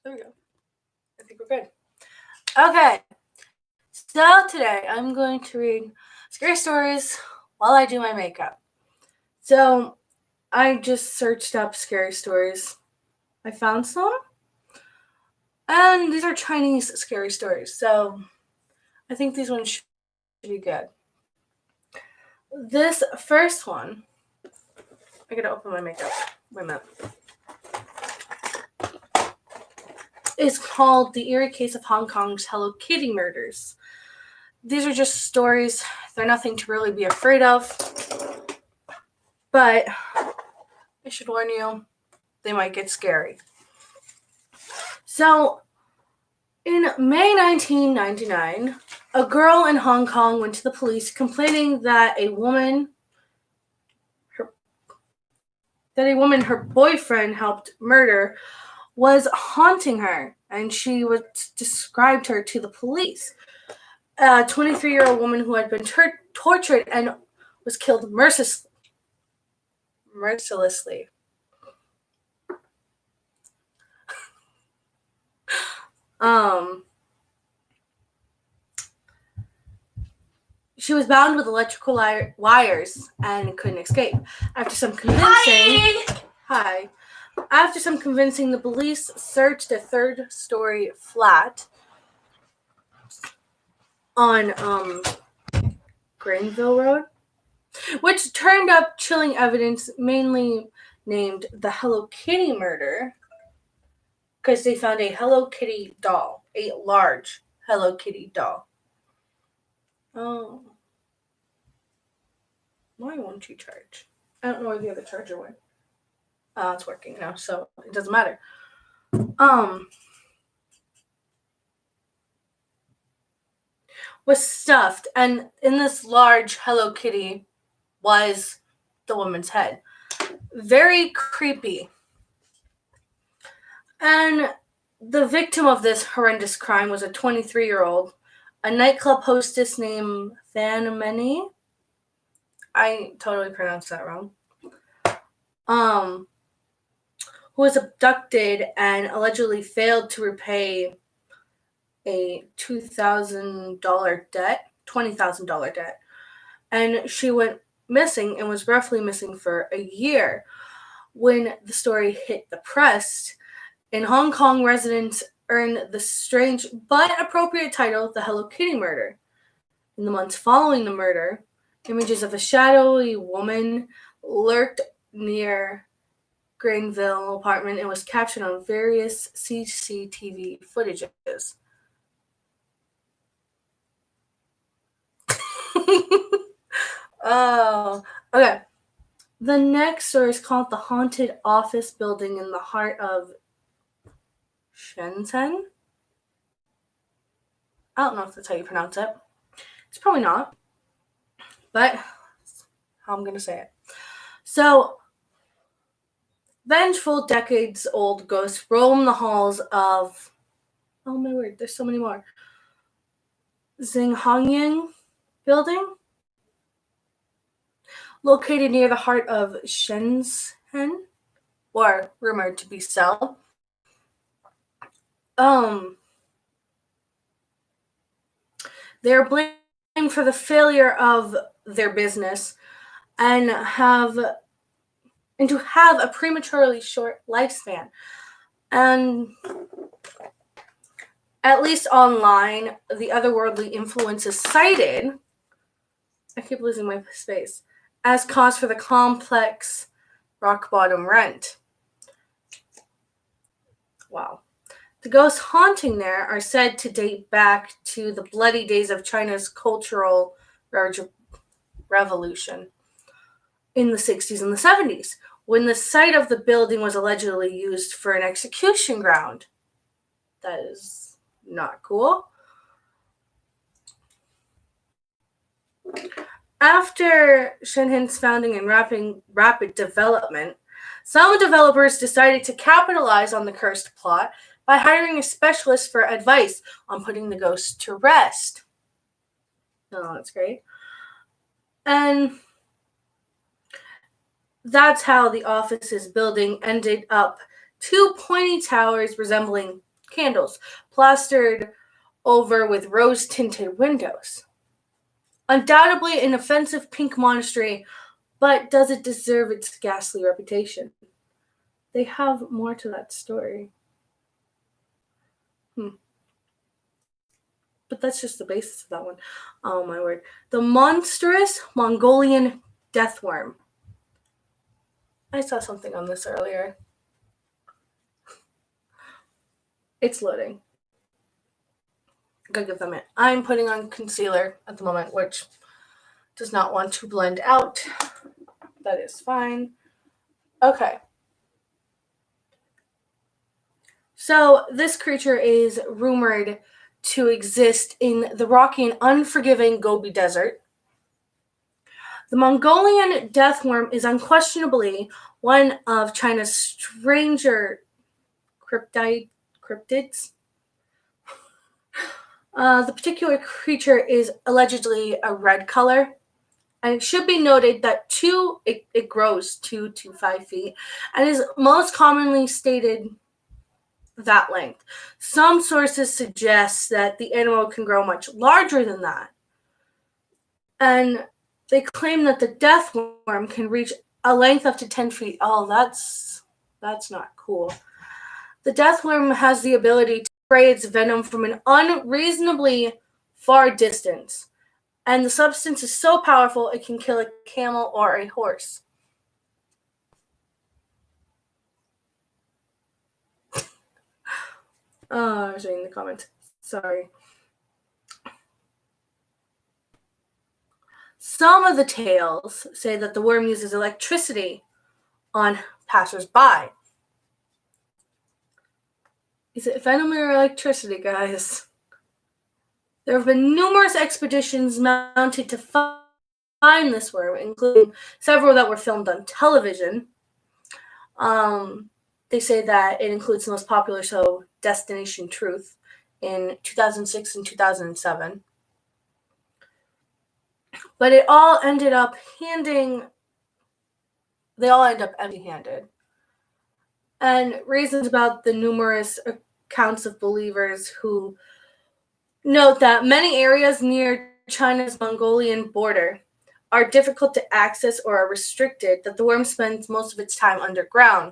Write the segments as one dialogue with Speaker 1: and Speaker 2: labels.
Speaker 1: There we go. I think we're good. Okay. So today I'm going to read scary stories while I do my makeup. So I just searched up scary stories. I found some. And these are Chinese scary stories. So I think these ones should be good. This first one, I gotta open my makeup. Wait a minute. Is called The Eerie Case of Hong Kong's Hello Kitty Murders. These are just stories. They're nothing to really be afraid of. But I should warn you, they might get scary. So, in May 1999, a girl in Hong Kong went to the police complaining that a woman her boyfriend helped murder was haunting her, and she described her to the police. A 23-year-old woman who had been tortured and was killed mercilessly. She was bound with electrical wires and couldn't escape. After some convincing, the police searched a third-story flat on Granville Road, which turned up chilling evidence, mainly named the Hello Kitty murder, because they found a Hello Kitty doll, a large Hello Kitty doll. Oh. Why won't you charge? I don't know where the other charger went. It's working now, so it doesn't matter. Was stuffed, and in this large Hello Kitty was the woman's head. Very creepy. And the victim of this horrendous crime was a 23-year-old, a nightclub hostess named Fan Meni. I totally pronounced that wrong. Who was abducted and allegedly failed to repay a $20,000 debt. And she went missing and was roughly missing for a year. When the story hit the press, in Hong Kong, residents earned the strange but appropriate title, the Hello Kitty murder. In the months following the murder, images of a shadowy woman lurked near Granville apartment and was captured on various CCTV footages. Oh, okay. The next story is called The Haunted Office Building in the Heart of Shenzhen. I don't know if that's how you pronounce it. It's probably not, but that's how I'm going to say it. So, vengeful, decades-old ghosts roam the halls of, oh my word, there's so many more, Xinghongyang building, located near the heart of Shenzhen, or rumored to be so. They're blamed for the failure of their business and to have a prematurely short lifespan. And at least online, the otherworldly influence is cited, I keep losing my space, as cause for the complex rock bottom rent. Wow. The ghosts haunting there are said to date back to the bloody days of China's Cultural Revolution in the 60s and the 70s, when the site of the building was allegedly used for an execution ground. That is not cool. After Shenzhen's founding and rapid development, some developers decided to capitalize on the cursed plot by hiring a specialist for advice on putting the ghosts to rest. Oh, that's great. And that's how the office's building ended up two pointy towers resembling candles plastered over with rose-tinted windows. Undoubtedly an offensive pink monastery, but does it deserve its ghastly reputation? They have more to that story. But that's just the basis of that one. Oh my word. The monstrous Mongolian deathworm. I saw something on this earlier. It's loading. Gotta give them it. I'm putting on concealer at the moment, which does not want to blend out. That is fine. Okay. So this creature is rumored to exist in the rocky and unforgiving Gobi Desert. The Mongolian deathworm is unquestionably one of China's stranger cryptids. The particular creature is allegedly a red color, and it should be noted that it grows 2 to 5 feet and is most commonly stated that length. Some sources suggest that the animal can grow much larger than that, and they claim that the deathworm can reach a length up to 10 feet. Oh, that's not cool. The deathworm has the ability to spray its venom from an unreasonably far distance, and the substance is so powerful it can kill a camel or a horse. I was reading the comments. Sorry. Some of the tales say that the worm uses electricity on passers-by. Is it venom or electricity, guys? There have been numerous expeditions mounted to find this worm, including several that were filmed on television. They say that it includes the most popular show, Destination Truth, in 2006 and 2007. But they all end up empty-handed. And reasons about the numerous accounts of believers who note that many areas near China's Mongolian border are difficult to access or are restricted, that the worm spends most of its time underground.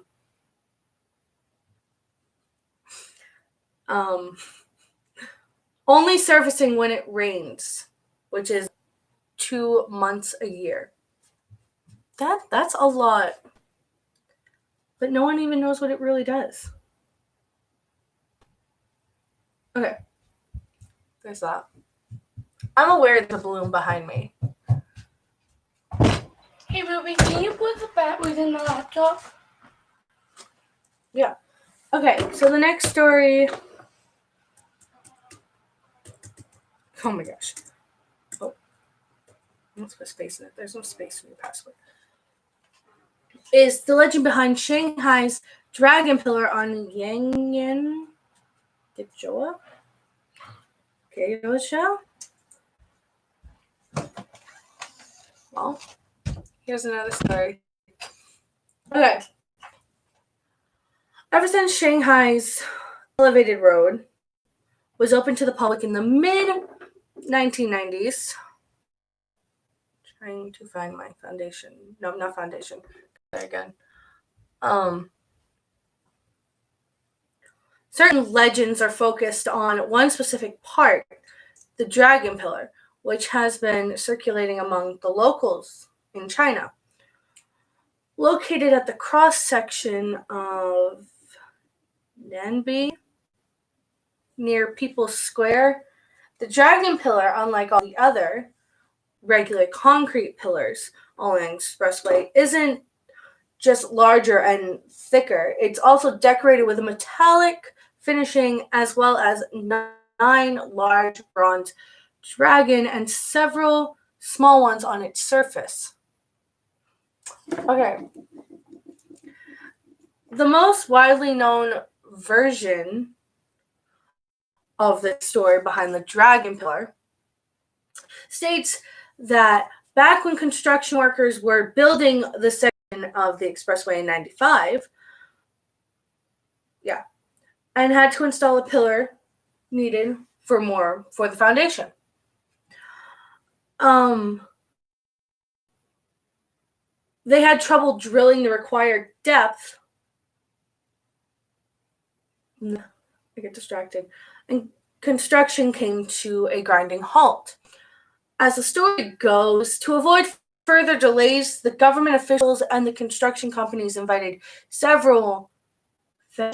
Speaker 1: Only surfacing when it rains, which is 2 months a year. That's a lot. But no one even knows what it really does. Okay. There's that. I'm aware of the balloon behind me.
Speaker 2: Hey, Ruby, can you put the batteries in the laptop?
Speaker 1: Yeah. Okay, so the next story. Oh my gosh. Oh. Let's put space in it. There's no space in your password. Is the legend behind Shanghai's dragon pillar on Yanyan Gizhou? Okay, Rochelle. Well, here's another story. Okay. Ever since Shanghai's elevated road was open to the public in the mid-1990s, trying to find my foundation. No, not foundation. There again. Certain legends are focused on one specific part, the Dragon Pillar, which has been circulating among the locals in China. Located at the cross-section of Nanbi, near People's Square, the Dragon Pillar, unlike all the other regular concrete pillars along the expressway, isn't just larger and thicker. It's also decorated with a metallic finishing, as well as 9 large bronze dragon and several small ones on its surface. Okay. The most widely known version of the story behind the Dragon Pillar states that back when construction workers were building the section of the expressway in 95, and had to install a pillar needed for the foundation. They had trouble drilling the required depth. I get distracted. And construction came to a grinding halt. As the story goes, to avoid further delays, the government officials and the construction companies invited several Feng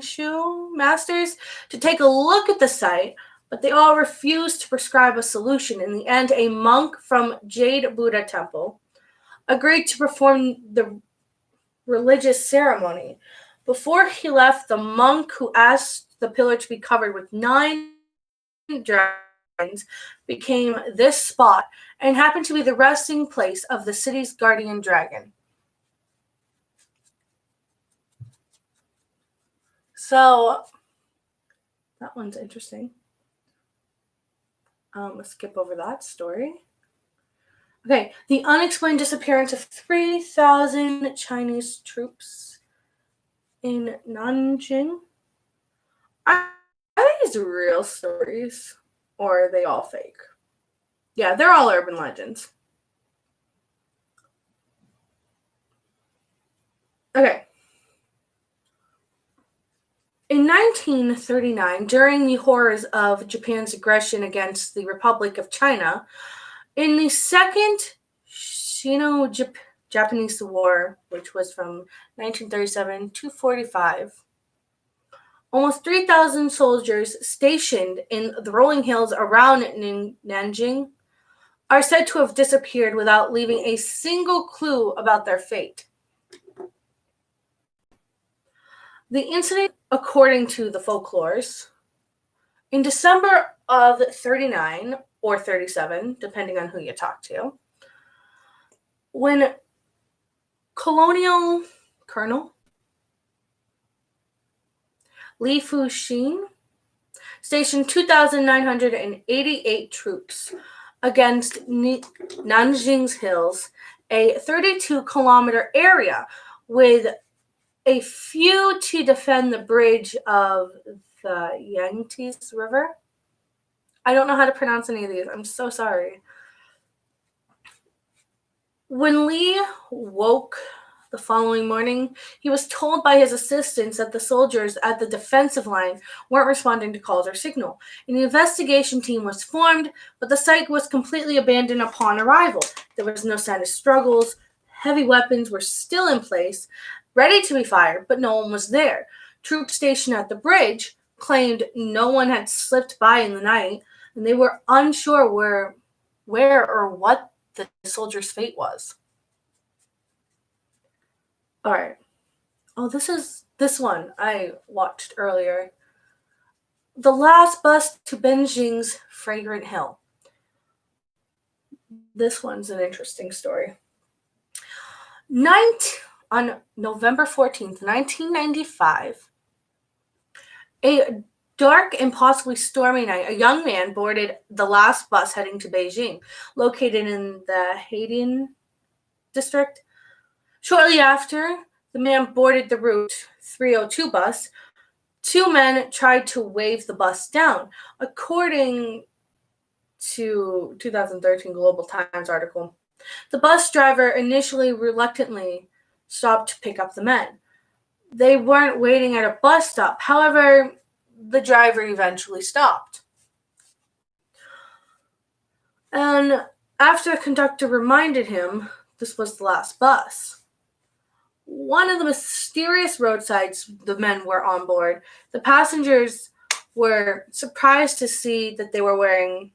Speaker 1: Shui masters to take a look at the site, but they all refused to prescribe a solution. In the end, a monk from Jade Buddha Temple agreed to perform the religious ceremony. Before he left, the monk who asked the pillar to be covered with 9 dragons became this spot and happened to be the resting place of the city's guardian dragon. So that one's interesting. Let's skip over that story. Okay, the unexplained disappearance of 3,000 Chinese troops in Nanjing. Are these real stories, or are they all fake? Yeah, they're all urban legends. Okay. In 1939, during the horrors of Japan's aggression against the Republic of China, in the Second Sino-Japanese War, which was from 1937 to 45, almost 3,000 soldiers stationed in the rolling hills around Nanjing are said to have disappeared without leaving a single clue about their fate. The incident, according to the folklores, in December of 39 or 37, depending on who you talk to, when Colonel Li Fuxin stationed 2,988 troops against Nanjing's hills, a 32-kilometer area with a few to defend the bridge of the Yangtze River. I don't know how to pronounce any of these. I'm so sorry. When Li woke the following morning, he was told by his assistants that the soldiers at the defensive line weren't responding to calls or signal. An investigation team was formed, but the site was completely abandoned upon arrival. There was no sign of struggles. Heavy weapons were still in place, ready to be fired, but no one was there. Troops stationed at the bridge claimed no one had slipped by in the night, and they were unsure where or what the soldiers' fate was. All right. Oh, this one I watched earlier. The last bus to Beijing's Fragrant Hill. This one's an interesting story. On November 14th, 1995, a dark and possibly stormy night, a young man boarded the last bus heading to Beijing, located in the Haidian district. Shortly after the man boarded the Route 302 bus, 2 men tried to wave the bus down. According to 2013 Global Times article, the bus driver initially reluctantly stopped to pick up the men. They weren't waiting at a bus stop. However, the driver eventually stopped. And after the conductor reminded him this was the last bus, one of the mysterious roadsides the men were on board, the passengers were surprised to see that they were wearing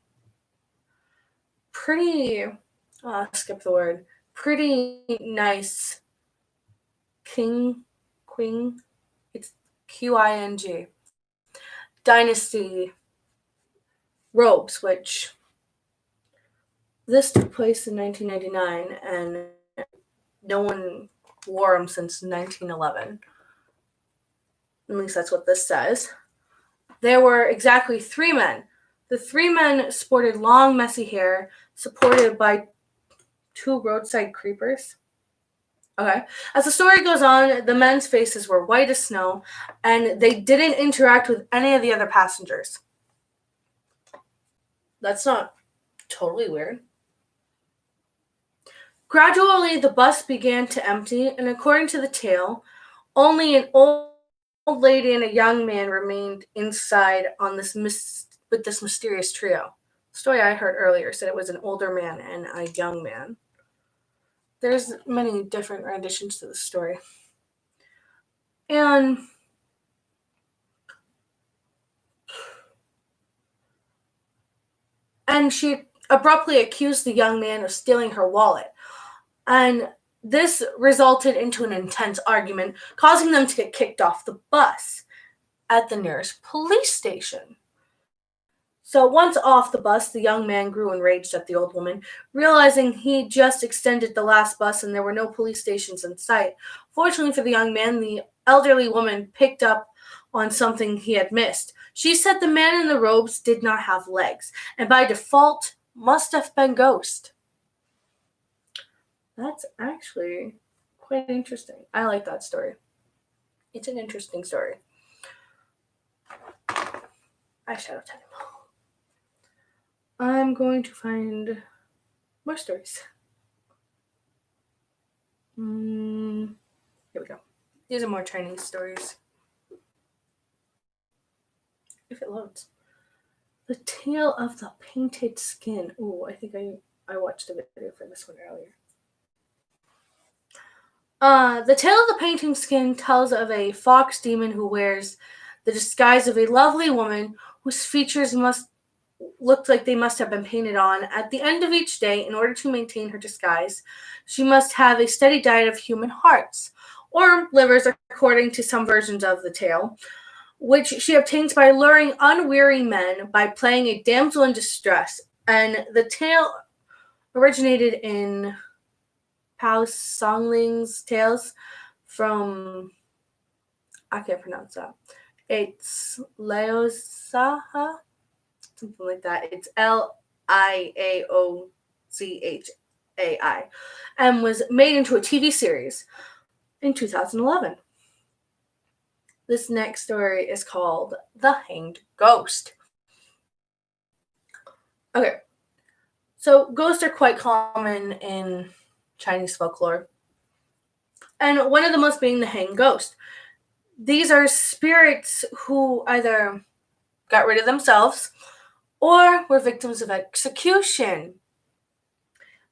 Speaker 1: pretty nice Qing, it's Qing, dynasty robes, which this took place in 1999, and no one wore them since 1911. At least that's what this says. There were exactly 3 men. The 3 men sported long, messy hair, supported by 2 roadside creepers. Okay. As the story goes on, the men's faces were white as snow, and they didn't interact with any of the other passengers. That's not totally weird. Gradually, the bus began to empty, and according to the tale, only an old lady and a young man remained inside on with this mysterious trio. The story I heard earlier said it was an older man and a young man. There's many different renditions to the story. And she abruptly accused the young man of stealing her wallet. And this resulted into an intense argument, causing them to get kicked off the bus at the nearest police station. So once off the bus, the young man grew enraged at the old woman, realizing he just extended the last bus and there were no police stations in sight. Fortunately for the young man, the elderly woman picked up on something he had missed. She said the man in the robes did not have legs, and by default must have been Ghost. That's actually quite interesting. I like that story. It's an interesting story. I should have 10. I'm going to find more stories. Here we go. These are more Chinese stories. If it loads. The Tale of the Painted Skin. Ooh, I think I watched a video for this one earlier. The Tale of the Painted Skin tells of a fox demon who wears the disguise of a lovely woman whose features looked like they must have been painted on. At the end of each day, in order to maintain her disguise, she must have a steady diet of human hearts, or livers according to some versions of the tale, which she obtains by luring unweary men by playing a damsel in distress. And the tale originated in Pao Songling's tales from, I can't pronounce that. It's Laozaha, something like that. It's Liaozhai, and was made into a TV series in 2011. This next story is called The Hanged Ghost. Okay, so ghosts are quite common in Chinese folklore, and one of the most being the hanged ghost. These are spirits who either got rid of themselves or were victims of execution,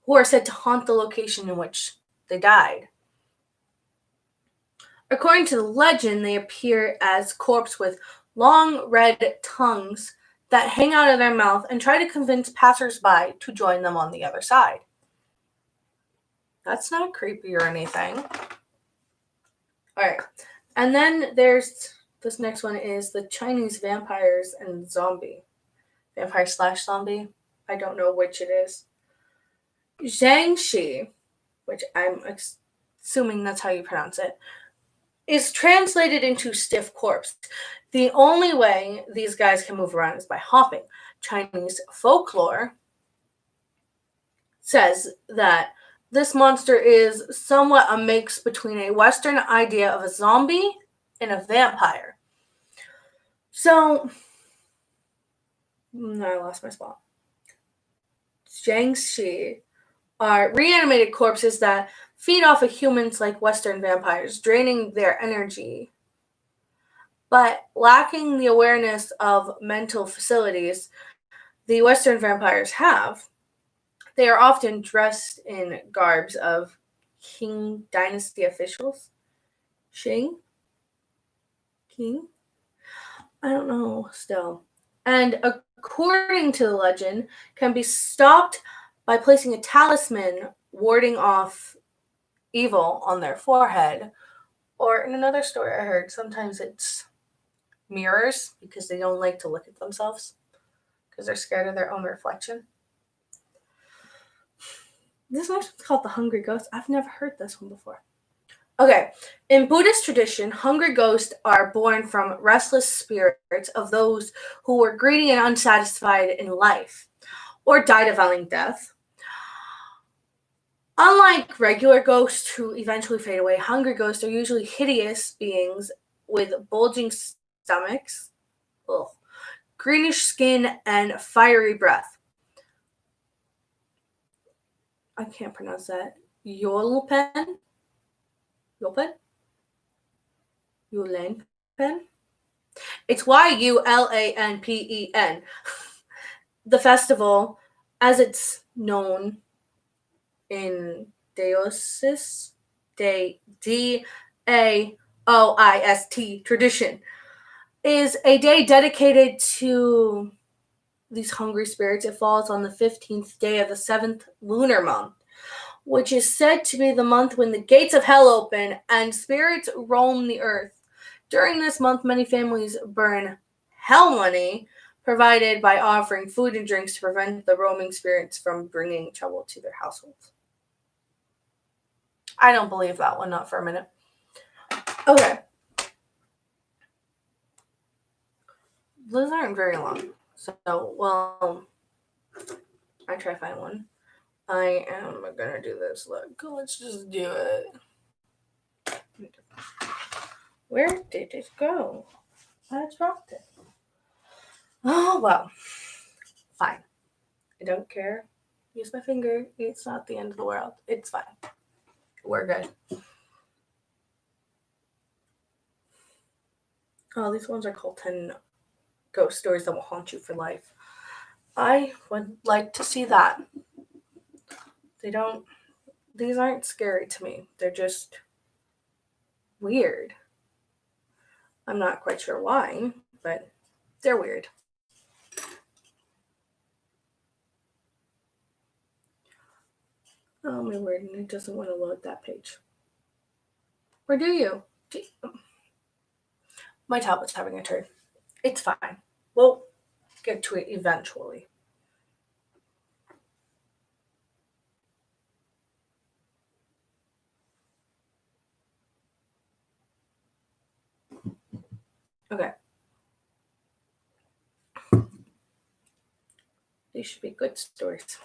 Speaker 1: who are said to haunt the location in which they died. According to the legend, they appear as corpses with long red tongues that hang out of their mouth and try to convince passersby to join them on the other side. That's not creepy or anything. All right. And then there's this next one is the Chinese vampires and zombie. Vampire/zombie. I don't know which it is. Zhangxi, which I'm assuming that's how you pronounce it, is translated into stiff corpse. The only way these guys can move around is by hopping. Chinese folklore says that this monster is somewhat a mix between a Western idea of a zombie and a vampire. So, I lost my spot. Zhangxi are reanimated corpses that feed off of humans like Western vampires, draining their energy, but lacking the awareness of mental facilities the Western vampires have. They are often dressed in garbs of Qing dynasty officials. Qing? I don't know still. And according to the legend, can be stopped by placing a talisman warding off evil on their forehead. Or in another story I heard, sometimes it's mirrors because they don't like to look at themselves because they're scared of their own reflection. This one's called The Hungry Ghost. I've never heard this one before. Okay, in Buddhist tradition, hungry ghosts are born from restless spirits of those who were greedy and unsatisfied in life or died a violent death. Unlike regular ghosts who eventually fade away, hungry ghosts are usually hideous beings with bulging stomachs, ugh, greenish skin, and fiery breath. I can't pronounce that. Yolpen? Yolpen? Yulanpen? It's Yulanpen. The festival, as it's known in Daoist tradition, is a day dedicated to these hungry spirits. It falls on the 15th day of the 7th lunar month, which is said to be the month when the gates of hell open and spirits roam the earth. During this month, many families burn hell money provided by offering food and drinks to prevent the roaming spirits from bringing trouble to their households. I don't believe that one, not for a minute. Okay. Those aren't very long. So, well, I try to find one. I am gonna do this. Look, let's just do it. Where did it go? I dropped it. Oh, well. Fine. I don't care. Use my finger. It's not the end of the world. It's fine. We're good. Oh, these ones are called 10 ghost stories that will haunt you for life. I would like to see that. These aren't scary to me. They're just weird. I'm not quite sure why, but they're weird. Oh my word, and it doesn't want to load that page. Or do you? My tablet's having a turn. It's fine. We'll get to it eventually. Okay. These should be good stories.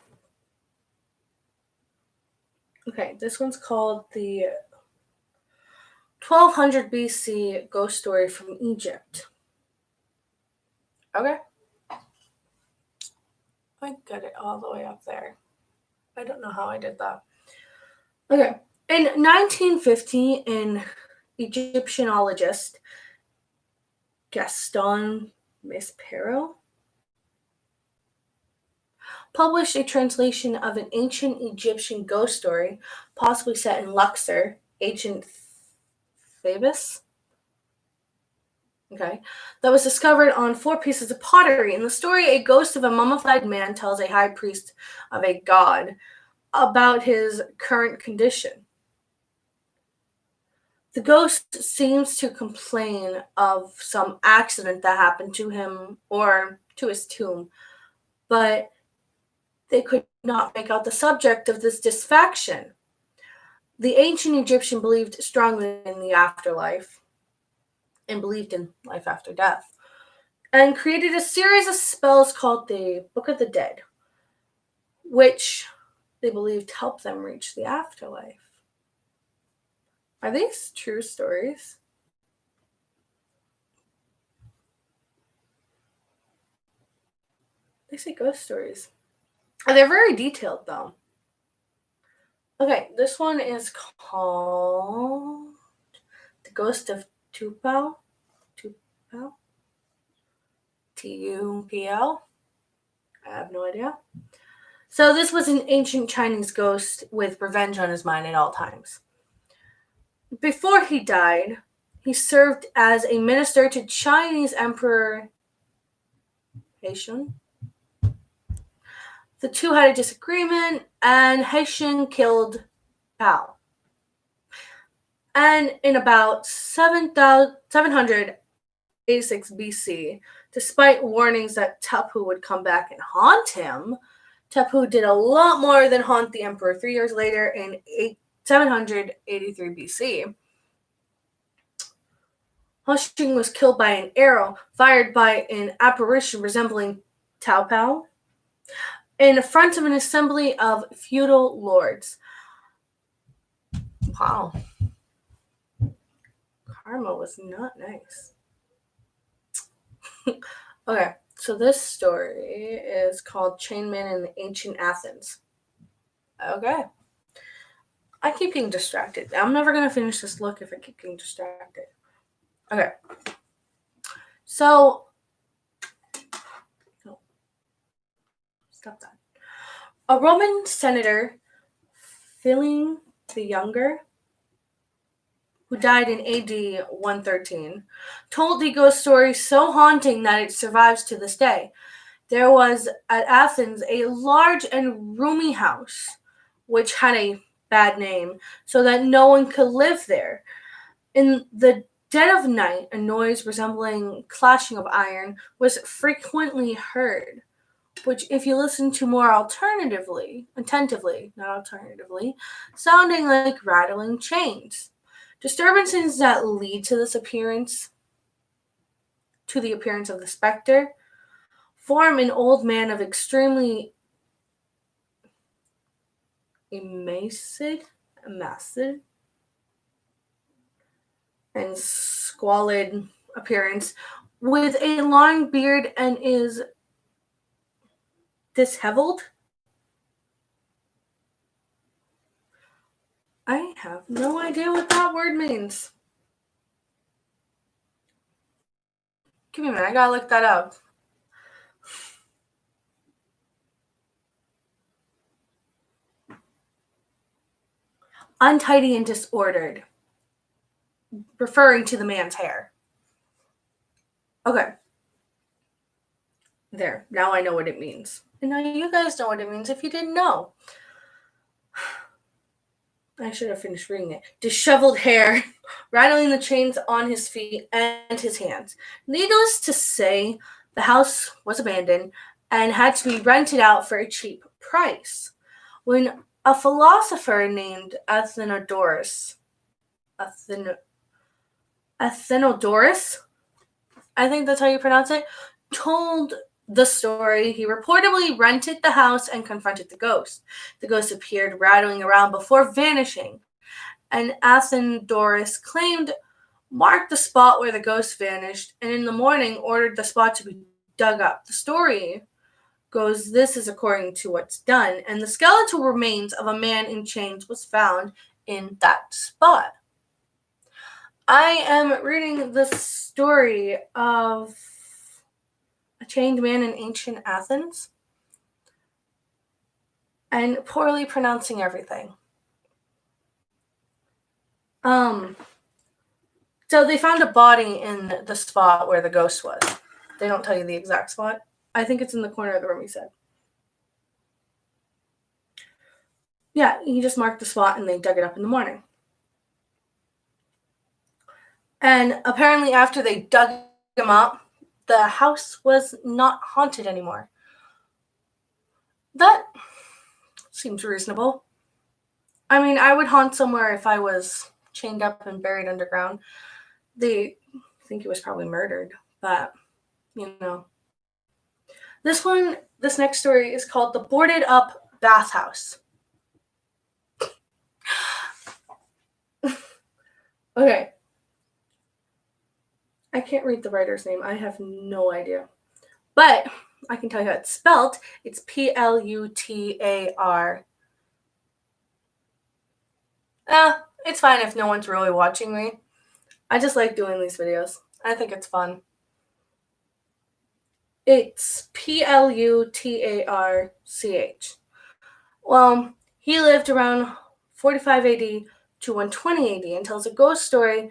Speaker 1: Okay, this one's called the 1200 BC ghost story from Egypt. Okay. I got it all the way up there. I don't know how I did that. Okay. In 1950, an Egyptiologist, Gaston Maspero, published a translation of an ancient Egyptian ghost story, possibly set in Luxor, ancient Thebes. Okay, that was discovered on 4 pieces of pottery. In the story, a ghost of a mummified man tells a high priest of a god about his current condition. The ghost seems to complain of some accident that happened to him or to his tomb, but they could not make out the subject of this disfaction. The ancient Egyptian believed strongly in the afterlife and believed in life after death, and created a series of spells called the Book of the Dead, which they believed helped them reach the afterlife. Are these true stories? They say ghost stories. They're very detailed, though. Okay, this one is called The Ghost of Tupal. Tupal? T-U-P-L? I have no idea. So this was an ancient Chinese ghost with revenge on his mind at all times. Before he died, he served as a minister to Chinese Emperor Haishun. The two had a disagreement, and Haishun killed Pao. And in about 786 BC, despite warnings that Tapu would come back and haunt him, Tapu did a lot more than haunt the emperor. 3 years later, in 783 BC, Haishun was killed by an arrow fired by an apparition resembling Tao Pao in front of an assembly of feudal lords. Wow. Karma was not nice. Okay, so this story is called Chain Man in Ancient Athens. Okay. I keep getting distracted. I'm never going to finish this look if I keep getting distracted. Okay. So, no, stop that. A Roman senator, Philin the Younger, who died in AD 113, told the ghost story so haunting that it survives to this day. There was at Athens a large and roomy house, which had a bad name, so that no one could live there. In the dead of night, a noise resembling clashing of iron was frequently heard, which, if you listen to more attentively, sounding like rattling chains. Disturbances that lead to the appearance of the specter, form an old man of extremely emaciated and squalid appearance, with a long beard and is disheveled. I have no idea what that word means. Give me a minute, I gotta look that up. Untidy and disordered, referring to the man's hair. Okay. There, now I know what it means. And now you guys know what it means if you didn't know. I should have finished reading it. Disheveled hair, rattling the chains on his feet and his hands. Needless to say, the house was abandoned and had to be rented out for a cheap price. When a philosopher named Athenodorus, I think that's how you pronounce it, told the story, he reportedly rented the house and confronted the ghost. The ghost appeared rattling around before vanishing, and Athenodorus claimed marked the spot where the ghost vanished, and in the morning ordered the spot to be dug up. The story goes this is according to what's done, and the skeletal remains of a man in chains was found in that spot. I am reading the story of a chained man in ancient Athens and poorly pronouncing everything. So they found a body in the spot where the ghost was. They don't tell you the exact spot. I think it's in the corner of the room, he said. Yeah, he just marked the spot and they dug it up in the morning. And apparently after they dug him up, the house was not haunted anymore. That seems reasonable. I mean, I would haunt somewhere if I was chained up and buried underground. They think he was probably murdered, but, you know. This next story is called The Boarded Up Bathhouse. Okay. I can't read the writer's name. I have no idea. But I can tell you how it's spelled. It's Plutar. It's fine if no one's really watching me. I just like doing these videos. I think it's fun. It's Plutarch. Well, he lived around 45 AD to 120 AD and tells a ghost story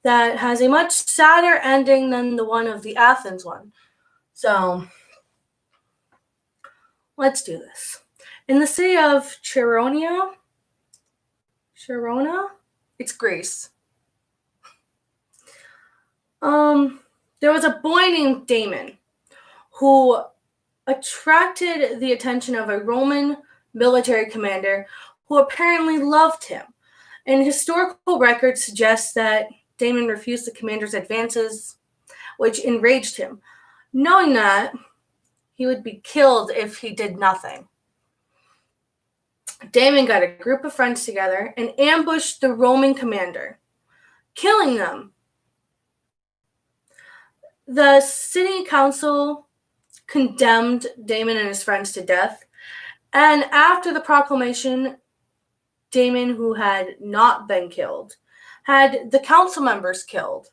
Speaker 1: that has a much sadder ending than the one of the Athens one. So, let's do this. In the city of Chirona, it's Greece. There was a boy named Damon who attracted the attention of a Roman military commander who apparently loved him. And historical records suggest that Damon refused the commander's advances, which enraged him, knowing that he would be killed if he did nothing. Damon got a group of friends together and ambushed the Roman commander, killing them. The city council condemned Damon and his friends to death, and after the proclamation, Damon, who had not been killed, had the council members killed.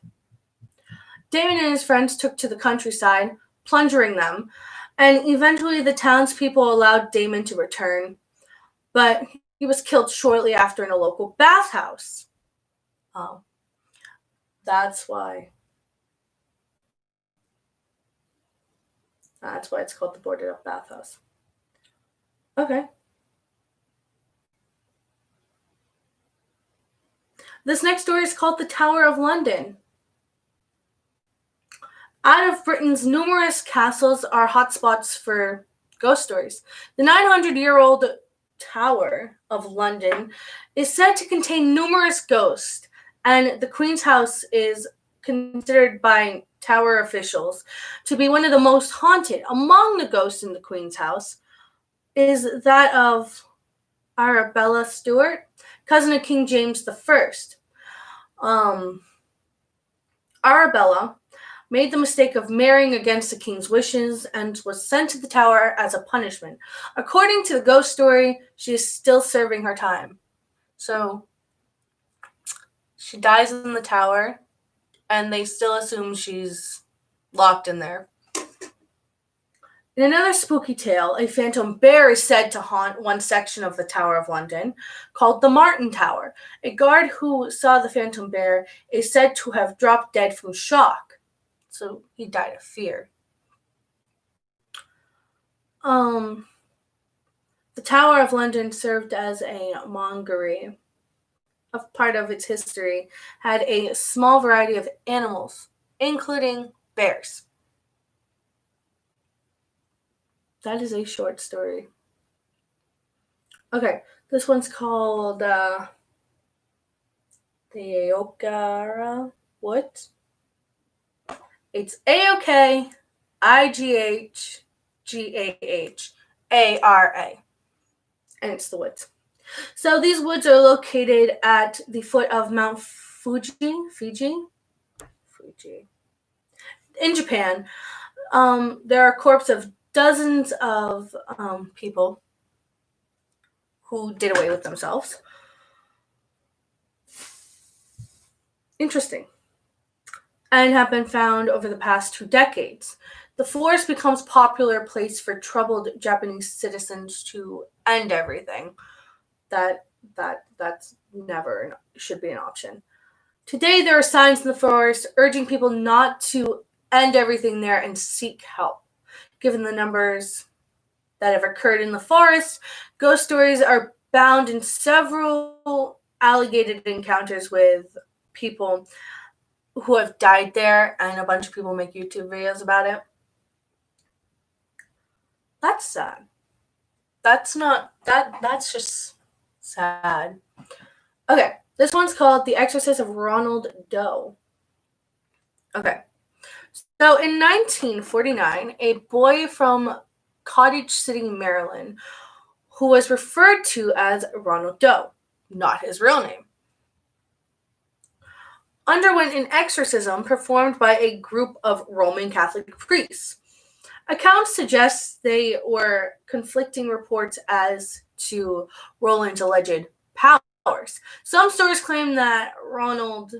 Speaker 1: Damon and his friends took to the countryside, plundering them, and eventually the townspeople allowed Damon to return, but he was killed shortly after in a local bathhouse. Oh, that's why. That's why it's called the boarded up bathhouse. Okay. This next story is called the Tower of London. Out of Britain's numerous castles are hotspots for ghost stories. The 900-year-old Tower of London is said to contain numerous ghosts, and the Queen's House is considered by Tower officials to be one of the most haunted. Among the ghosts in the Queen's House is that of Arabella Stuart, cousin of King James I. Arabella made the mistake of marrying against the king's wishes and was sent to the Tower as a punishment. According to the ghost story, she is still serving her time. So she dies in the Tower, and they still assume she's locked in there. In another spooky tale, a phantom bear is said to haunt one section of the Tower of London, called the Martin Tower. A guard who saw the phantom bear is said to have dropped dead from shock. So he died of fear. The Tower of London served as a mongery. A part of its history had a small variety of animals, including bears. That is a short story. Okay, this one's called the Aokara. What? It's AOKIGHGAHARA. And it's the woods. So these woods are located at the foot of Mount Fuji. In Japan. There are corpses of dozens of people who did away with themselves. Interesting. And have been found over the past 2 decades. The forest becomes a popular place for troubled Japanese citizens to end everything. That's never should be an option. Today, there are signs in the forest urging people not to end everything there and seek help. Given the numbers that have occurred in the forest, ghost stories are bound in several alleged encounters with people who have died there, and a bunch of people make YouTube videos about it. That's sad. That's just sad. Okay, this one's called The Exorcist of Ronald Doe. Okay. So in 1949, a boy from Cottage City, Maryland, who was referred to as Ronald Doe, not his real name, underwent an exorcism performed by a group of Roman Catholic priests. Accounts suggest they were conflicting reports as to Roland's alleged powers. Some stories claim that Roland,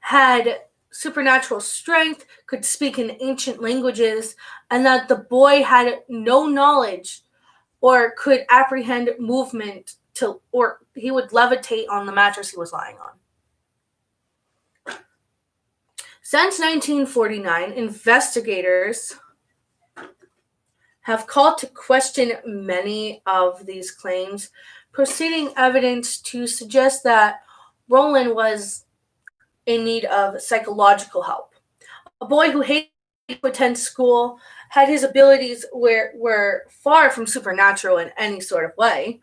Speaker 1: had supernatural strength, could speak in ancient languages, and that the boy had no knowledge or could apprehend movement or he would levitate on the mattress he was lying on. Since 1949, investigators have called to question many of these claims, proceeding evidence to suggest that Roland was in need of psychological help. A boy who hated to attend school, had his abilities were far from supernatural in any sort of way.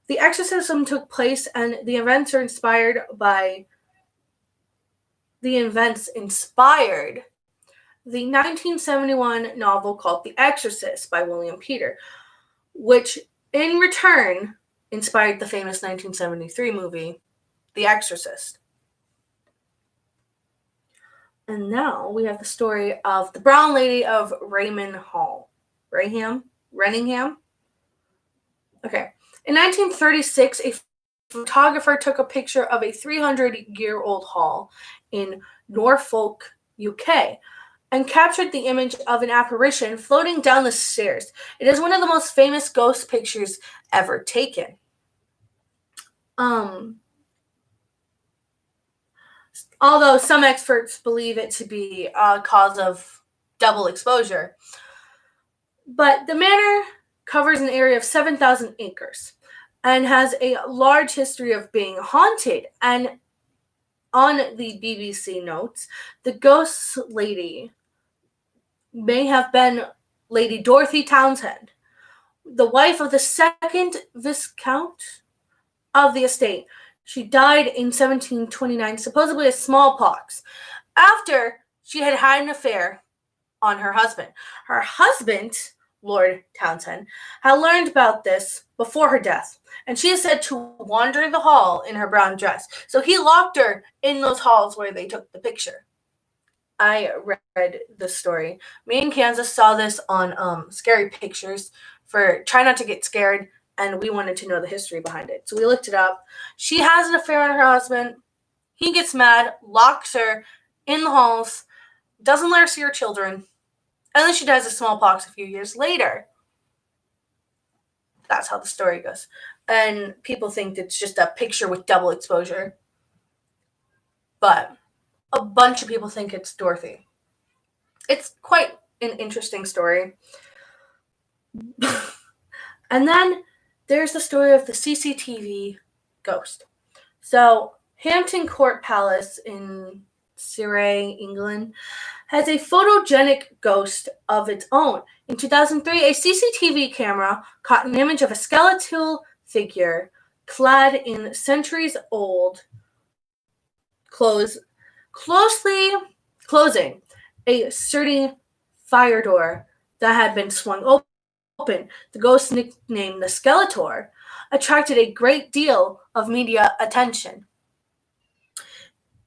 Speaker 1: The exorcism took place, and the events inspired the 1971 novel called The Exorcist by William Peter, which in return inspired the famous 1973 movie, The Exorcist. And now we have the story of the Brown Lady of Raynham Hall. Renningham? Okay. In 1936, a photographer took a picture of a 300-year-old hall in Norfolk, UK, and captured the image of an apparition floating down the stairs. It is one of the most famous ghost pictures ever taken. Although some experts believe it to be a cause of double exposure. But the manor covers an area of 7,000 acres and has a large history of being haunted. And on the BBC notes, the ghost lady may have been Lady Dorothy Townshend, the wife of the second Viscount of the estate. She died in 1729, supposedly of smallpox, after she had had an affair on her husband. Her husband, Lord Townshend, had learned about this before her death, and she is said to wander the hall in her brown dress. So he locked her in those halls where they took the picture. I read this story. Me and Kansas saw this on Scary Pictures for Try Not to Get Scared, and we wanted to know the history behind it. So we looked it up. She has an affair on her husband. He gets mad, locks her in the halls, doesn't let her see her children, and then she dies of smallpox a few years later. That's how the story goes. And people think it's just a picture with double exposure. But a bunch of people think it's Dorothy. It's quite an interesting story. And then there's the story of the CCTV ghost. So Hampton Court Palace in Surrey, England, has a photogenic ghost of its own. In 2003, a CCTV camera caught an image of a skeletal figure clad in centuries-old clothes, closing a sturdy fire door that had been swung open. The ghost, nicknamed the Skeletor, attracted a great deal of media attention.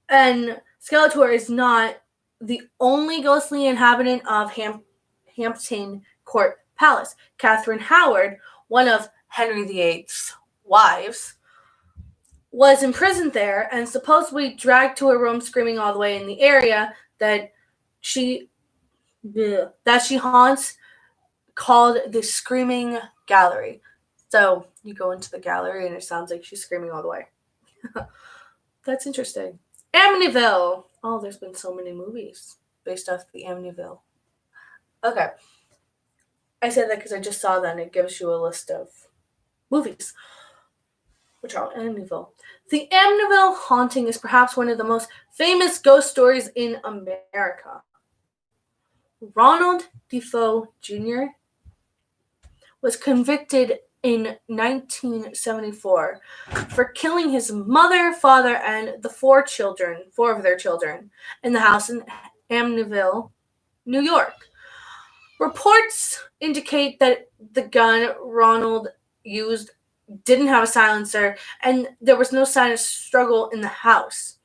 Speaker 1: And Skeletor is not the only ghostly inhabitant of Hampton Court Palace. Catherine Howard, one of Henry VIII's wives, was imprisoned there and supposedly dragged to her room screaming all the way in the area that she haunts, called the Screaming Gallery. So you go into the gallery and it sounds like she's screaming all the way. That's interesting. Amityville. Oh, there's been so many movies based off the Amityville. Okay. I said that because I just saw that and it gives you a list of movies, which are Amityville. The Amityville haunting is perhaps one of the most famous ghost stories in America. Ronald DeFeo Jr. was convicted in 1974 for killing his mother, father, and the four of their children, in the house in Amityville, New York. Reports indicate that the gun Ronald used didn't have a silencer, and there was no sign of struggle in the house.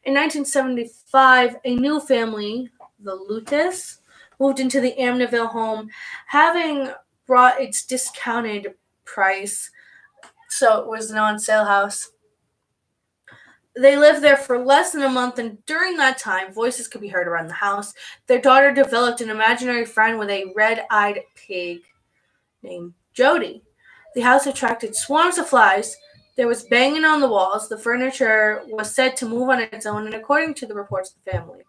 Speaker 1: In 1975, a new family, the Lutis, moved into the Amityville home, having brought its discounted price, so it was an on-sale house. They lived there for less than a month, and during that time, voices could be heard around the house. Their daughter developed an imaginary friend with a red-eyed pig named Jody. The house attracted swarms of flies. There was banging on the walls. The furniture was said to move on its own, and according to the reports of the family,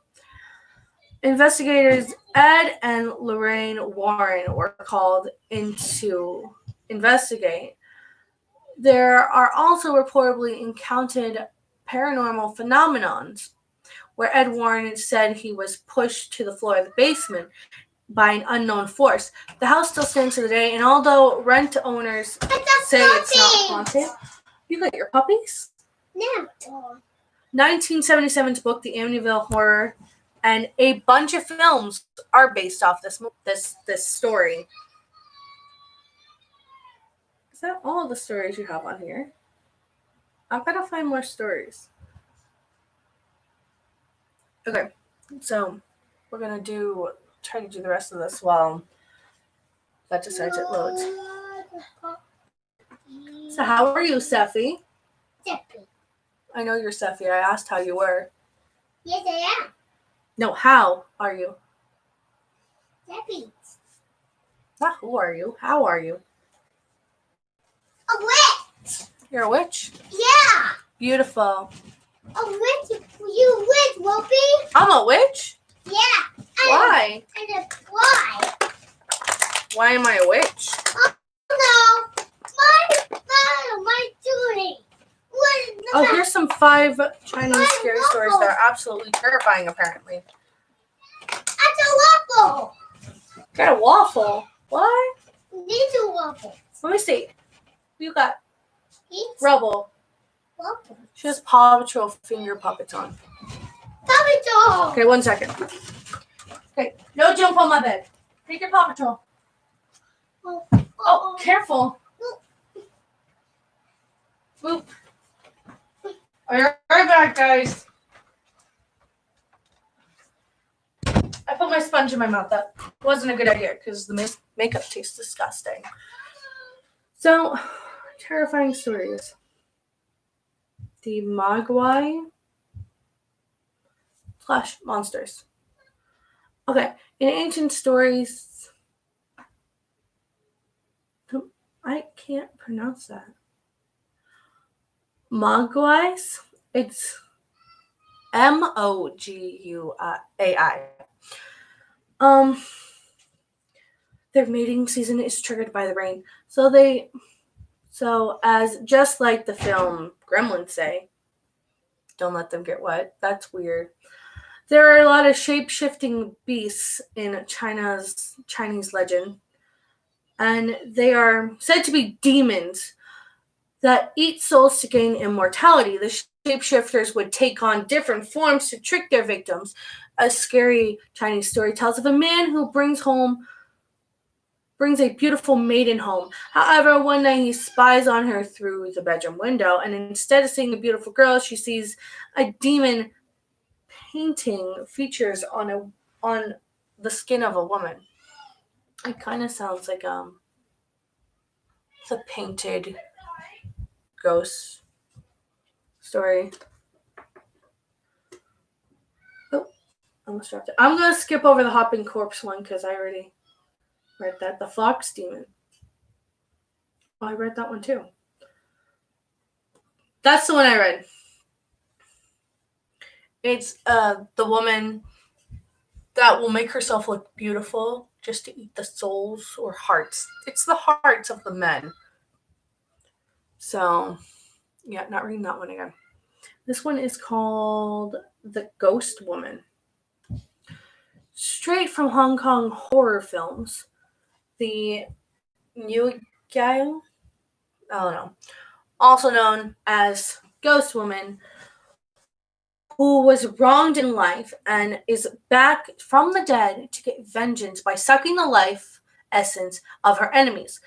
Speaker 1: investigators Ed and Lorraine Warren were called in to investigate. There are also reportedly encountered paranormal phenomenons where Ed Warren said he was pushed to the floor of the basement by an unknown force. The house still stands to the day, and although rent owners say it's not haunted, you got your puppies?
Speaker 2: Yeah.
Speaker 1: 1977's book, The Amityville Horror, And a bunch of films are based off this story. Is that all the stories you have on here? I've got to find more stories. Okay, so we're gonna try to do the rest of this while that decides it loads. So how are you, Sephi?
Speaker 2: Seppi.
Speaker 1: I know you're Sephi. I asked how you were.
Speaker 2: Yes, I am.
Speaker 1: No, how are you?
Speaker 2: Seppi.
Speaker 1: Not who are you. How are you?
Speaker 2: A witch.
Speaker 1: You're a witch?
Speaker 2: Yeah.
Speaker 1: Beautiful.
Speaker 2: A witch. You witch, Whoopi.
Speaker 1: I'm a witch?
Speaker 2: Yeah.
Speaker 1: Why?
Speaker 2: And why?
Speaker 1: Why am I a witch?
Speaker 2: Oh, no. My doing.
Speaker 1: Oh, here's some 5 Chinese scary stories that are absolutely terrifying, apparently.
Speaker 2: That's a waffle.
Speaker 1: Got a waffle. What?
Speaker 2: These are waffles.
Speaker 1: Let me see. You got
Speaker 2: It's
Speaker 1: Rubble.
Speaker 2: waffles.
Speaker 1: She has Paw Patrol finger puppets on.
Speaker 2: Puppy dog.
Speaker 1: Okay, 1 second. Okay, no jump on my bed. Take your Paw Patrol. Oh, careful. Boop. I'll be right back, guys. I put my sponge in my mouth. That wasn't a good idea because the makeup tastes disgusting. So, terrifying stories. The Mogwai Flash monsters. Okay, in ancient stories, I can't pronounce that. Mogwais. It's Moguai. Their mating season is triggered by the rain. So as just like the film Gremlins say, don't let them get wet. That's weird. There are a lot of shape-shifting beasts in Chinese legend, and they are said to be demons that eat souls to gain immortality. The shapeshifters would take on different forms to trick their victims. A scary Chinese story tells of a man who brings a beautiful maiden home. However, one night he spies on her through the bedroom window, and instead of seeing a beautiful girl, she sees a demon painting features on the skin of a woman. It kind of sounds like it's a painted ghost story. Oh, I almost dropped it. I'm gonna skip over the hopping corpse one because I already read that. The fox demon. Oh, I read that one too. That's the one I read. It's the woman that will make herself look beautiful just to eat the souls or hearts. It's the hearts of the men. So, yeah, not reading that one again. This one is called The Ghost Woman. Straight from Hong Kong horror films, the New Gao, I don't know, also known as Ghost Woman, who was wronged in life and is back from the dead to get vengeance by sucking the life essence of her enemies.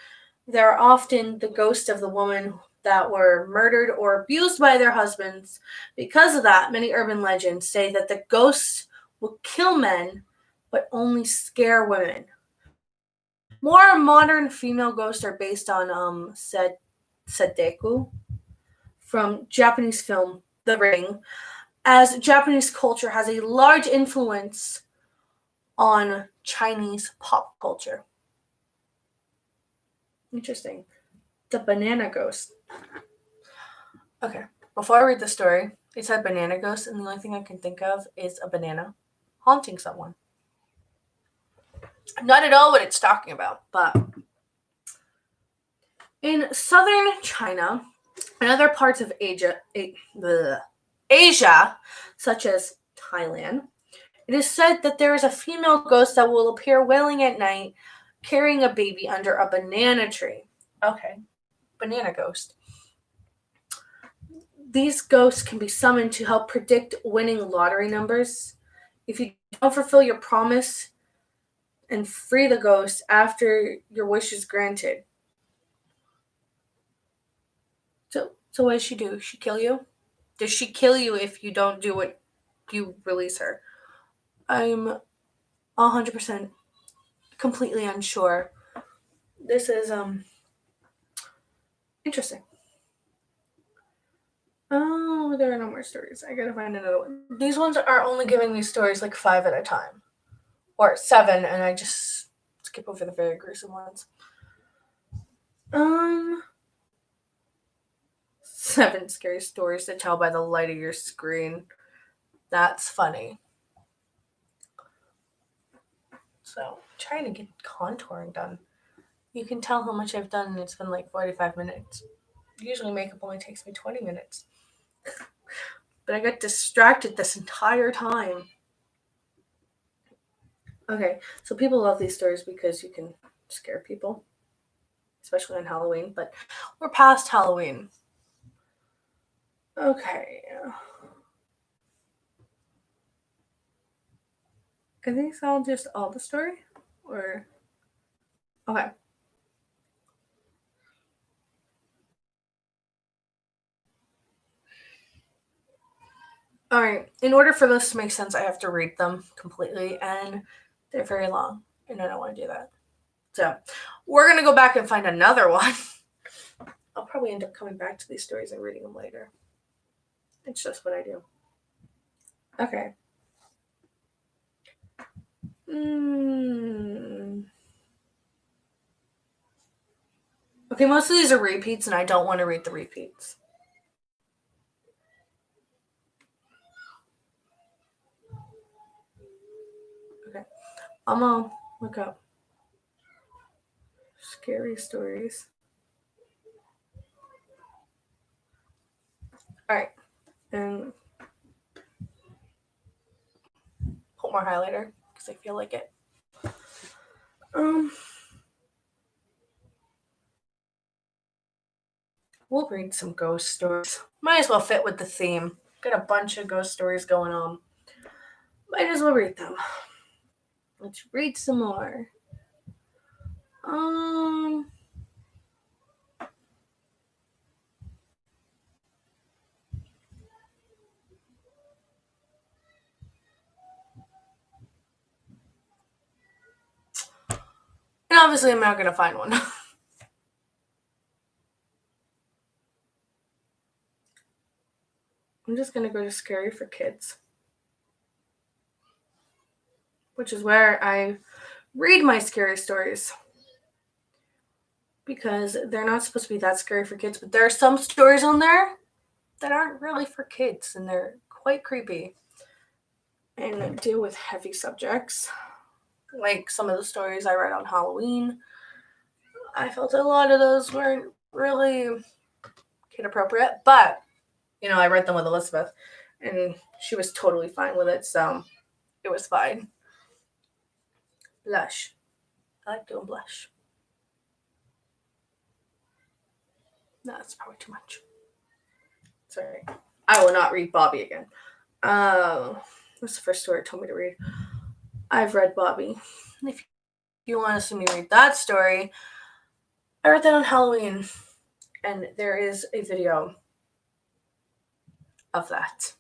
Speaker 1: They're often the ghost of the woman that were murdered or abused by their husbands. Because of that, many urban legends say that the ghosts will kill men but only scare women. More modern female ghosts are based on Sadeko from Japanese film The Ring, as Japanese culture has a large influence on Chinese pop culture. Interesting. The banana ghost. Okay, before I read the story, it said banana ghost, and the only thing I can think of is a banana haunting someone. Not at all what it's talking about, but in southern China and other parts of Asia, such as Thailand, it is said that there is a female ghost that will appear wailing at night, carrying a baby under a banana tree. Okay, banana ghost. These ghosts can be summoned to help predict winning lottery numbers. if you don't fulfill your promise and free the ghost after your wish is granted. So what does she do? She kill you? Does she kill you if you don't do what you release her? I'm 100% completely unsure. This is interesting. Oh, there are no more stories. I gotta find another one. These ones are only giving me stories like 5 at a time. Or 7, and I just skip over the very gruesome ones. 7 scary stories to tell by the light of your screen. That's funny. So, trying to get contouring done. You can tell how much I've done, and it's been like 45 minutes. Usually makeup only takes me 20 minutes. But I got distracted this entire time. Okay, so people love these stories because you can scare people, especially on Halloween, but we're past Halloween. Okay. Are these all just all the story? Or okay. Alright. In order for this to make sense, I have to read them completely, and they're very long, and I don't want to do that. So we're gonna go back and find another one. I'll probably end up coming back to these stories and reading them later. It's just what I do. Okay. Okay, most of these are repeats, and I don't want to read the repeats. Okay. I'm gonna look up scary stories. Alright. And put more highlighter because I feel like it. We'll read some ghost stories. Might as well fit with the theme. Got a bunch of ghost stories going on. Might as well read them. Let's read some more. And obviously I'm not gonna find one. I'm just gonna go to Scary for Kids, which is where I read my scary stories. Because they're not supposed to be that scary for kids, but there are some stories on there that aren't really for kids, and they're quite creepy and deal with heavy subjects. Like some of the stories I read on Halloween, I felt a lot of those weren't really kid appropriate, but I read them with Elizabeth, and she was totally fine with it, so it was fine. Blush. I like doing blush. No, that's probably too much. Sorry. I will not read Bobby again. That's the first story it told me to read. I've read Bobby. If you want to see me read that story, I read that on Halloween, and there is a video of that.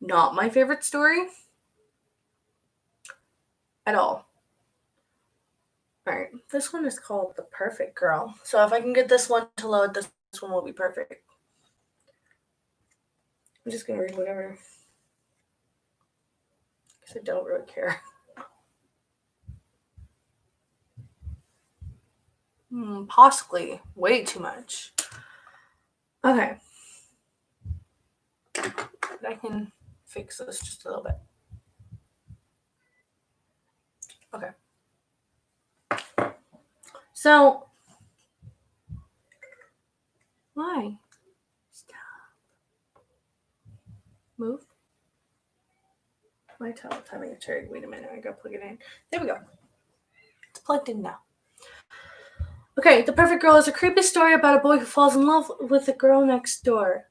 Speaker 1: Not my favorite story at all. Alright, this one is called The Perfect Girl. So if I can get this one to load, this one will be perfect. I'm just going to read whatever. Because I don't really care. Possibly. Way too much. Okay. I can fix this just a little bit. Okay. So, why? Stop. Move. My tablet's having a turd. Wait a minute. I gotta plug it in. There we go. It's plugged in now. Okay, The Perfect Girl is a creepy story about a boy who falls in love with the girl next door.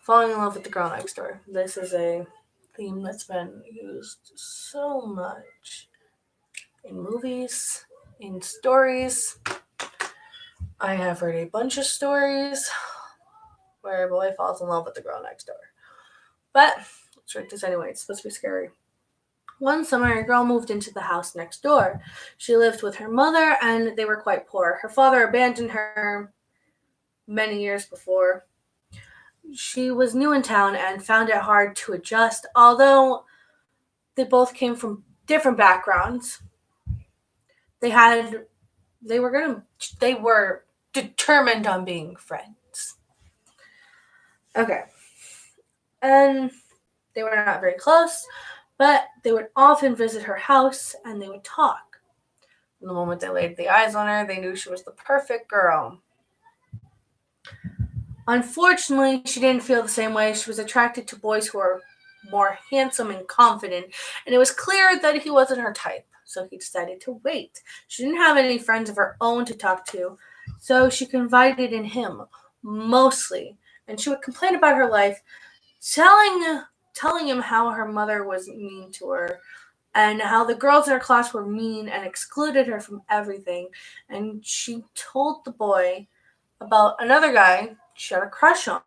Speaker 1: falling in love with the girl next door. This is a theme that's been used so much in movies, in stories. I have heard a bunch of stories where a boy falls in love with the girl next door. But let's read this anyway. It's supposed to be scary. One summer, a girl moved into the house next door. She lived with her mother, and they were quite poor. Her father abandoned her many years before. She was new in town and found it hard to adjust, although they both came from different backgrounds. They were determined on being friends. Okay. And they were not very close, but they would often visit her house and they would talk. And the moment they laid the eyes on her, they knew she was the perfect girl. Unfortunately, she didn't feel the same way. She was attracted to boys who were more handsome and confident, and it was clear that he wasn't her type, so he decided to wait. She didn't have any friends of her own to talk to, so she confided in him, mostly, and she would complain about her life, telling him how her mother was mean to her, and how the girls in her class were mean and excluded her from everything. And she told the boy about another guy she had a crush on.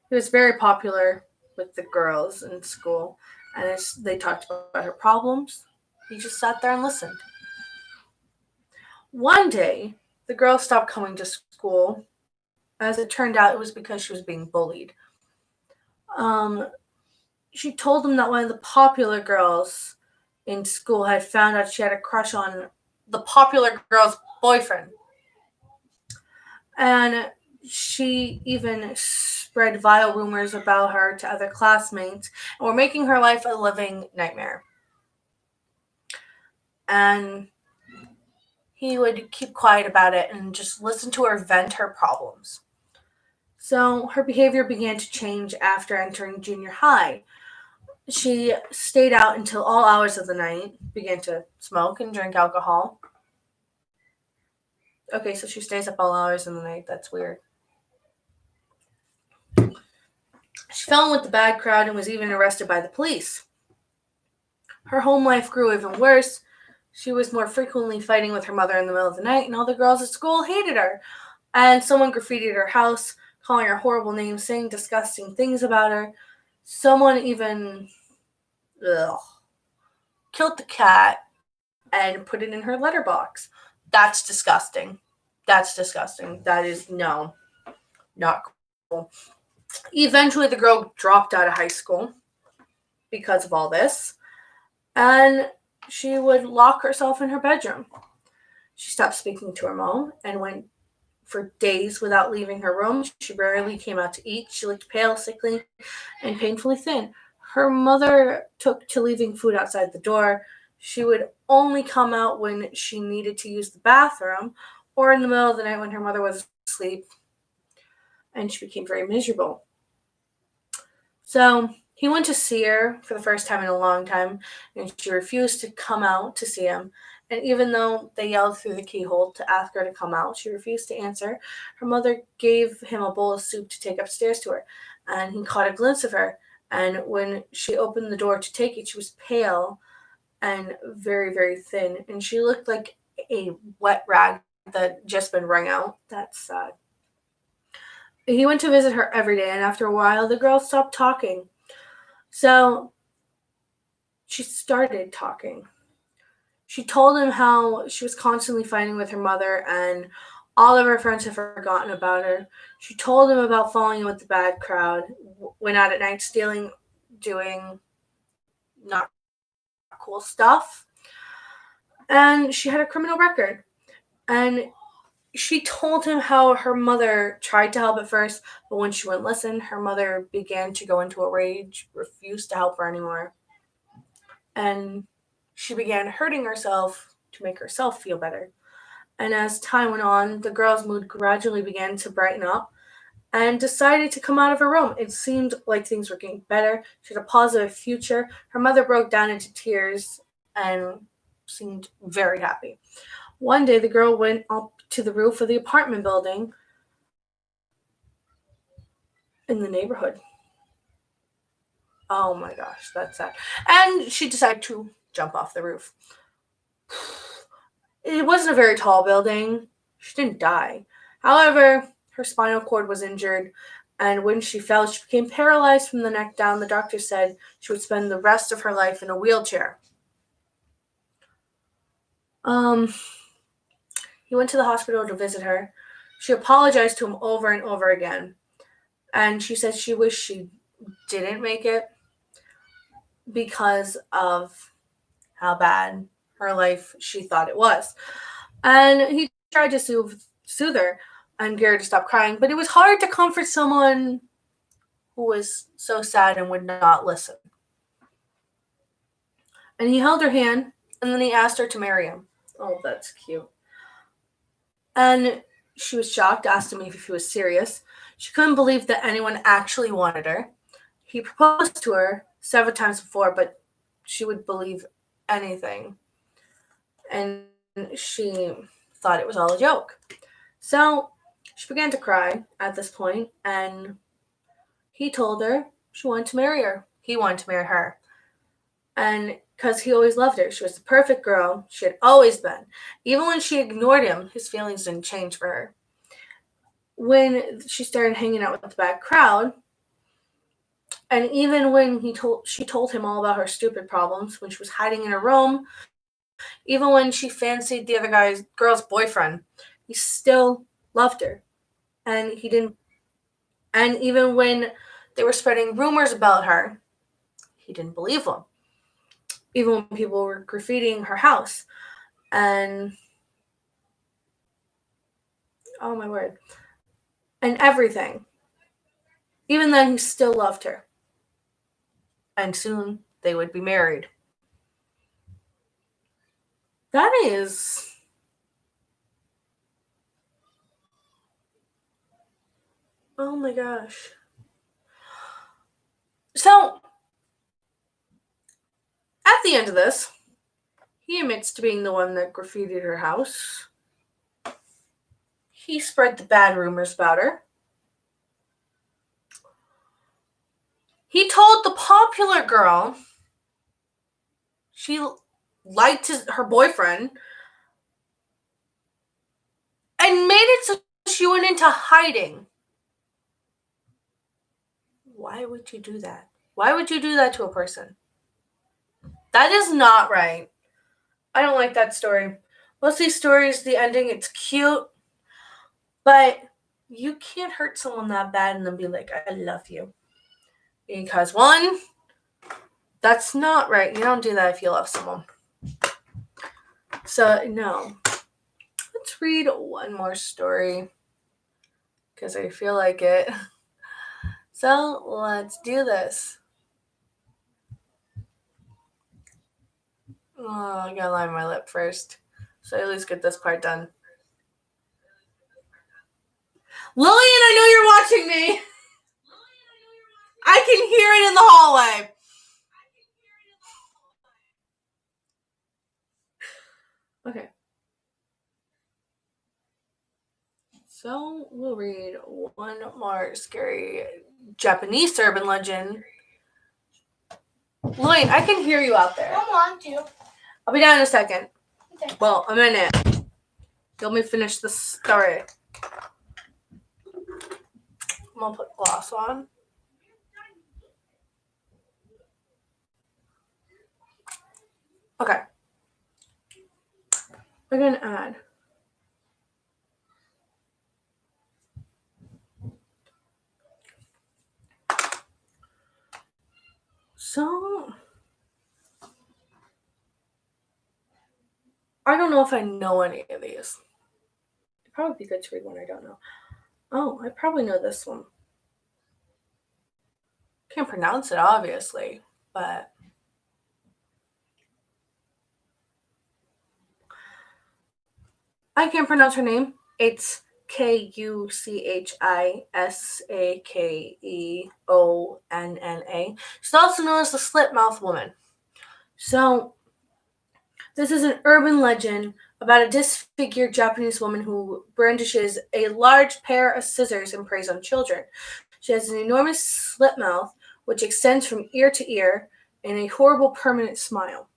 Speaker 1: He was very popular with the girls in school, and as they talked about her problems, he just sat there and listened. One day, the girl stopped coming to school. As it turned out, it was because she was being bullied. She told him that one of the popular girls in school had found out she had a crush on the popular girl's boyfriend. And she even spread vile rumors about her to other classmates and were making her life a living nightmare. And he would keep quiet about it and just listen to her vent her problems. So her behavior began to change after entering junior high. She stayed out until all hours of the night, began to smoke and drink alcohol. Okay, so she stays up all hours of the night. That's weird. She fell in with the bad crowd and was even arrested by the police. Her home life grew even worse. She was more frequently fighting with her mother in the middle of the night, and all the girls at school hated her. And someone graffitied her house, calling her horrible names, saying disgusting things about her. Someone even killed the cat and put it in her letterbox. That's disgusting. That is, no, not cool. Eventually, the girl dropped out of high school because of all this, and she would lock herself in her bedroom. She stopped speaking to her mom and went for days without leaving her room. She rarely came out to eat. She looked pale, sickly, and painfully thin. Her mother took to leaving food outside the door. She would only come out when she needed to use the bathroom or in the middle of the night when her mother was asleep, and she became very miserable. So he went to see her for the first time in a long time, and she refused to come out to see him. And even though they yelled through the keyhole to ask her to come out, she refused to answer. Her mother gave him a bowl of soup to take upstairs to her, and he caught a glimpse of her. And when she opened the door to take it, she was pale and very, very thin, and she looked like a wet rag that just been wrung out. That's sad. He went to visit her every day, and after a while, the girl stopped talking. So she started talking. She told him how she was constantly fighting with her mother, and all of her friends had forgotten about her. She told him about falling in with the bad crowd, went out at night stealing, doing not cool stuff, and she had a criminal record. And she told him how her mother tried to help at first, but when she wouldn't listen, her mother began to go into a rage, refused to help her anymore. And she began hurting herself to make herself feel better. And as time went on, the girl's mood gradually began to brighten up and decided to come out of her room. It seemed like things were getting better. She had a positive future. Her mother broke down into tears and seemed very happy. One day, the girl went up to the roof of the apartment building in the neighborhood. Oh my gosh, that's sad. And she decided to jump off the roof. It wasn't a very tall building. She didn't die. However, her spinal cord was injured, and when she fell, she became paralyzed from the neck down. The doctor said she would spend the rest of her life in a wheelchair. He went to the hospital to visit her. She apologized to him over and over again, and she said she wished she didn't make it because of how bad her life she thought it was. And he tried to soothe her and get her to stop crying, but it was hard to comfort someone who was so sad and would not listen. And he held her hand, and then he asked her to marry him. Oh, that's cute. And she was shocked, asked him if he was serious. She couldn't believe that anyone actually wanted her. He proposed to her several times before, but she would believe anything. And she thought it was all a joke. So she began to cry at this point, and he told her she wanted to marry her. He wanted to marry her. And because he always loved her. She was the perfect girl. She had always been. Even when she ignored him, his feelings didn't change for her. When she started hanging out with the bad crowd, and even when she told him all about her stupid problems, when she was hiding in her room, even when she fancied the other girl's boyfriend, he still loved her. And he didn't. And even when they were spreading rumors about her, he didn't believe them. Even when people were graffitiing her house. And oh my word. And everything. Even then, he still loved her. And soon they would be married. That is... Oh my gosh. So, at the end of this, he admits to being the one that graffitied her house. He spread the bad rumors about her. He told the popular girl she liked her boyfriend and made it so she went into hiding. Why would you do that? Why would you do that to a person? That is not right. I don't like that story. Most of these stories, the ending, it's cute, but you can't hurt someone that bad and then be like, I love you. Because one, that's not right. You don't do that if you love someone. So, no. Let's read one more story because I feel like it. So, let's do this. Oh, I gotta line my lip first. So I at least get this part done. Lillian, I know you're watching me. I can hear it in the hallway. Okay. So we'll read one more scary Japanese urban legend. Lillian, I can hear you out there.
Speaker 2: I want to.
Speaker 1: I'll be down in a second.
Speaker 2: Okay.
Speaker 1: Well, a minute. Let me finish the story. I'm gonna put gloss on. Okay. We're gonna add. So I don't know if I know any of these. It'd probably be good to read one I don't know. Oh, I probably know this one. Can't pronounce it, obviously, but I can't pronounce her name. It's Kuchishakeonna. She's also known as the Slipmouth Woman. So, this is an urban legend about a disfigured Japanese woman who brandishes a large pair of scissors and preys on children. She has an enormous slit mouth, which extends from ear to ear, and a horrible permanent smile.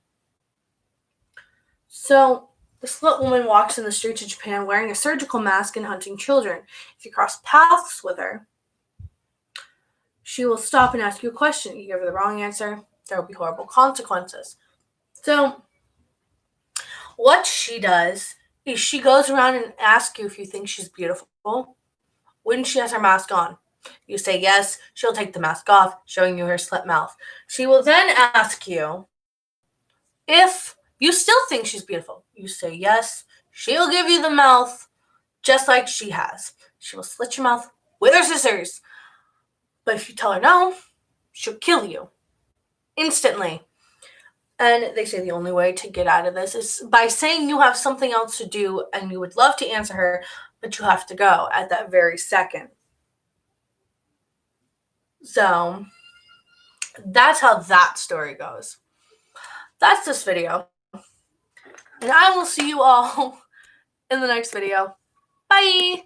Speaker 1: So, the slit woman walks in the streets of Japan wearing a surgical mask and hunting children. If you cross paths with her, she will stop and ask you a question. You give her the wrong answer, there will be horrible consequences. So, what she does is she goes around and asks you if you think she's beautiful when she has her mask on. You say yes, she'll take the mask off, showing you her slit mouth. She will then ask you if you still think she's beautiful. You say yes, she'll give you the mouth just like she has. She will slit your mouth with her scissors. But if you tell her no, she'll kill you instantly. And they say the only way to get out of this is by saying you have something else to do and you would love to answer her, but you have to go at that very second. So that's how that story goes. That's this video. And I will see you all in the next video. Bye!